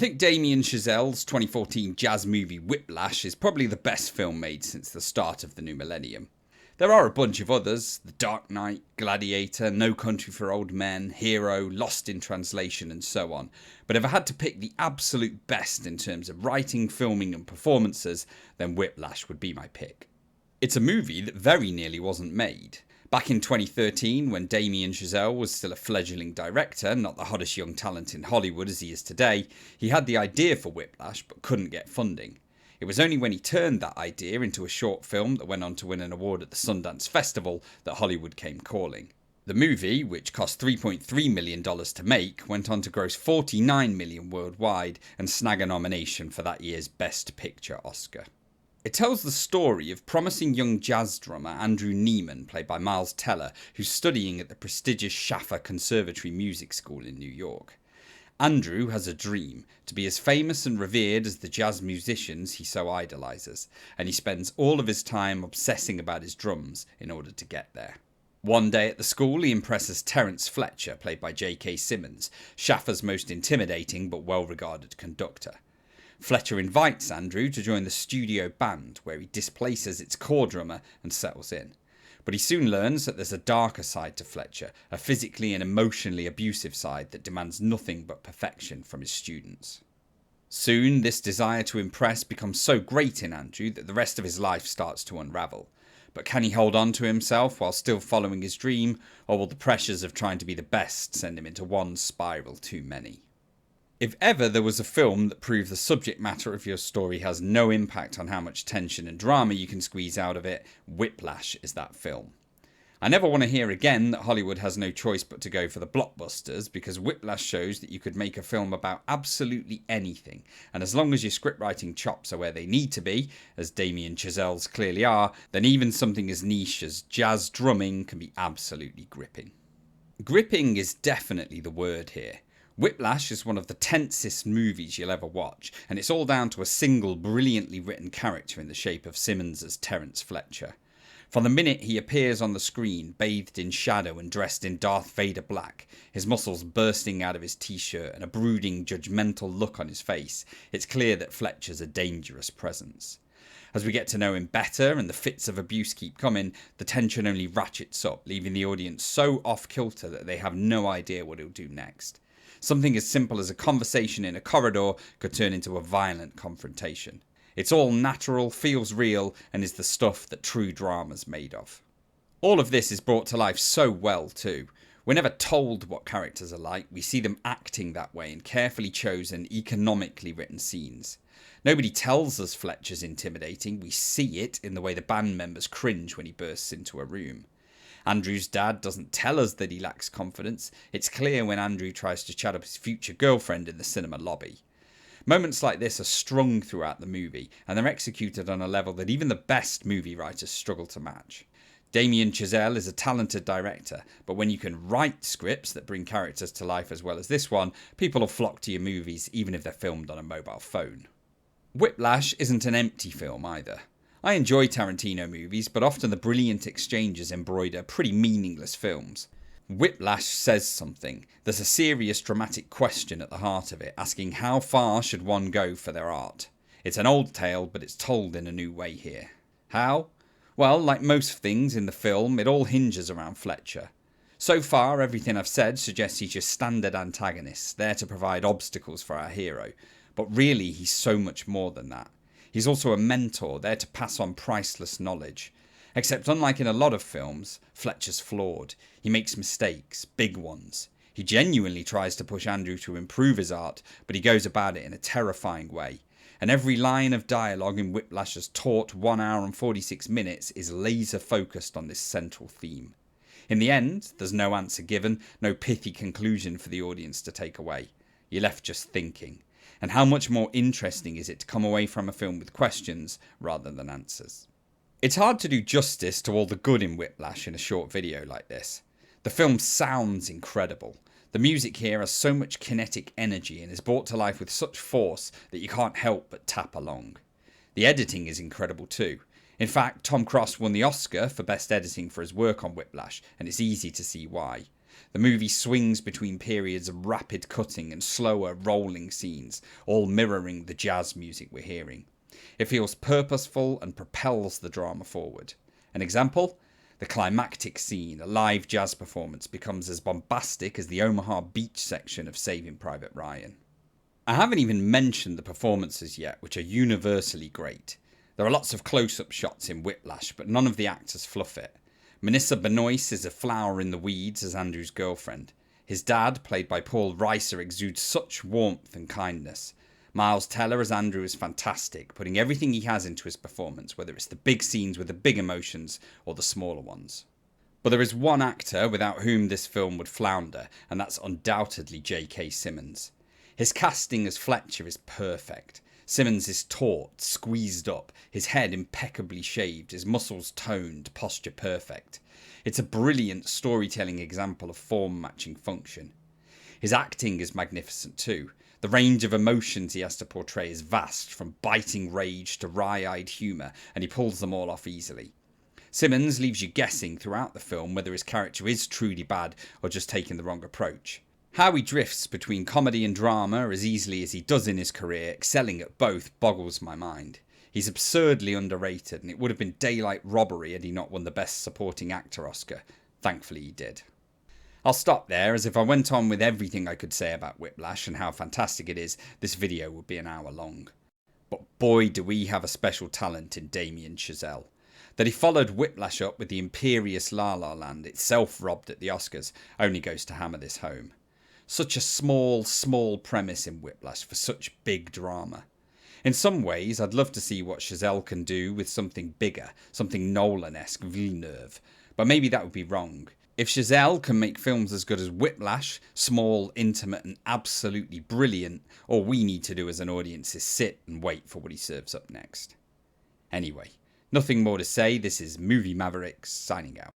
think Damien Chazelle's 2014 jazz movie Whiplash is probably the best film made since the start of the new millennium. There are a bunch of others: The Dark Knight, Gladiator, No Country for Old Men, Hero, Lost in Translation and so on, but if I had to pick the absolute best in terms of writing, filming and performances, then Whiplash would be my pick. It's a movie that very nearly wasn't made. Back in 2013, when Damien Chazelle was still a fledgling director, not the hottest young talent in Hollywood as he is today, he had the idea for Whiplash but couldn't get funding. It was only when he turned that idea into a short film that went on to win an award at the Sundance Festival that Hollywood came calling. The movie, which cost $3.3 million to make, went on to gross $49 million worldwide and snag a nomination for that year's Best Picture Oscar. It tells the story of promising young jazz drummer Andrew Neiman, played by Miles Teller, who's studying at the prestigious Schaffer Conservatory Music School in New York. Andrew has a dream to be as famous and revered as the jazz musicians he so idolises, and he spends all of his time obsessing about his drums in order to get there. One day at the school he impresses Terence Fletcher, played by J.K. Simmons, Schaffer's most intimidating but well-regarded conductor. Fletcher invites Andrew to join the studio band, where he displaces its core drummer and settles in. But he soon learns that there's a darker side to Fletcher, a physically and emotionally abusive side that demands nothing but perfection from his students. Soon, this desire to impress becomes so great in Andrew that the rest of his life starts to unravel. But can he hold on to himself while still following his dream, or will the pressures of trying to be the best send him into one spiral too many? If ever there was a film that proved the subject matter of your story has no impact on how much tension and drama you can squeeze out of it, Whiplash is that film. I never want to hear again that Hollywood has no choice but to go for the blockbusters, because Whiplash shows that you could make a film about absolutely anything, and as long as your scriptwriting chops are where they need to be, as Damien Chazelle's clearly are, then even something as niche as jazz drumming can be absolutely gripping. Gripping is definitely the word here. Whiplash is one of the tensest movies you'll ever watch, and it's all down to a single brilliantly written character in the shape of Simmons as Terence Fletcher. From the minute he appears on the screen, bathed in shadow and dressed in Darth Vader black, his muscles bursting out of his t-shirt and a brooding, judgmental look on his face, it's clear that Fletcher's a dangerous presence. As we get to know him better and the fits of abuse keep coming, the tension only ratchets up, leaving the audience so off-kilter that they have no idea what he'll do next. Something as simple as a conversation in a corridor could turn into a violent confrontation. It's all natural, feels real, and is the stuff that true drama's made of. All of this is brought to life so well too. We're never told what characters are like, we see them acting that way in carefully chosen, economically written scenes. Nobody tells us Fletcher's intimidating, we see it in the way the band members cringe when he bursts into a room. Andrew's dad doesn't tell us that he lacks confidence. It's clear when Andrew tries to chat up his future girlfriend in the cinema lobby. Moments like this are strung throughout the movie, and they're executed on a level that even the best movie writers struggle to match. Damien Chazelle is a talented director, but when you can write scripts that bring characters to life as well as this one, people will flock to your movies even if they're filmed on a mobile phone. Whiplash isn't an empty film either. I enjoy Tarantino movies, but often the brilliant exchanges embroider pretty meaningless films. Whiplash says something. There's a serious dramatic question at the heart of it, asking how far should one go for their art. It's an old tale, but it's told in a new way here. How? Well, like most things in the film, it all hinges around Fletcher. So far, everything I've said suggests he's your standard antagonist, there to provide obstacles for our hero. But really, he's so much more than that. He's also a mentor, there to pass on priceless knowledge. Except unlike in a lot of films, Fletcher's flawed. He makes mistakes, big ones. He genuinely tries to push Andrew to improve his art, but he goes about it in a terrifying way. And every line of dialogue in Whiplash's taut 1 hour and 46 minutes is laser focused on this central theme. In the end, there's no answer given, no pithy conclusion for the audience to take away. You're left just thinking. And how much more interesting is it to come away from a film with questions rather than answers? It's hard to do justice to all the good in Whiplash in a short video like this. The film sounds incredible. The music here has so much kinetic energy and is brought to life with such force that you can't help but tap along. The editing is incredible too. In fact, Tom Cross won the Oscar for Best Editing for his work on Whiplash, and it's easy to see why. The movie swings between periods of rapid cutting and slower rolling scenes, all mirroring the jazz music we're hearing. It feels purposeful and propels the drama forward. An example? The climactic scene, a live jazz performance, becomes as bombastic as the Omaha Beach section of Saving Private Ryan. I haven't even mentioned the performances yet, which are universally great. There are lots of close-up shots in Whiplash, but none of the actors fluff it. Melissa Benoist is a flower in the weeds as Andrew's girlfriend. His dad, played by Paul Reiser, exudes such warmth and kindness. Miles Teller as Andrew is fantastic, putting everything he has into his performance, whether it's the big scenes with the big emotions or the smaller ones. But there is one actor without whom this film would flounder, and that's undoubtedly J.K. Simmons. His casting as Fletcher is perfect. Simmons is taut, squeezed up, his head impeccably shaved, his muscles toned, posture perfect. It's a brilliant storytelling example of form-matching function. His acting is magnificent too. The range of emotions he has to portray is vast, from biting rage to wry-eyed humour, and he pulls them all off easily. Simmons leaves you guessing throughout the film whether his character is truly bad or just taking the wrong approach. How he drifts between comedy and drama as easily as he does in his career, excelling at both, boggles my mind. He's absurdly underrated, and it would have been daylight robbery had he not won the Best Supporting Actor Oscar. Thankfully he did. I'll stop there, as if I went on with everything I could say about Whiplash and how fantastic it is, this video would be an hour long. But boy do we have a special talent in Damien Chazelle. That he followed Whiplash up with the imperious La La Land, itself robbed at the Oscars, only goes to hammer this home. Such a small premise in Whiplash for such big drama. In some ways, I'd love to see what Chazelle can do with something bigger, something Nolan-esque, Villeneuve, but maybe that would be wrong. If Chazelle can make films as good as Whiplash, small, intimate and absolutely brilliant, all we need to do as an audience is sit and wait for what he serves up next. Anyway, nothing more to say. This is Movie Mavericks signing out.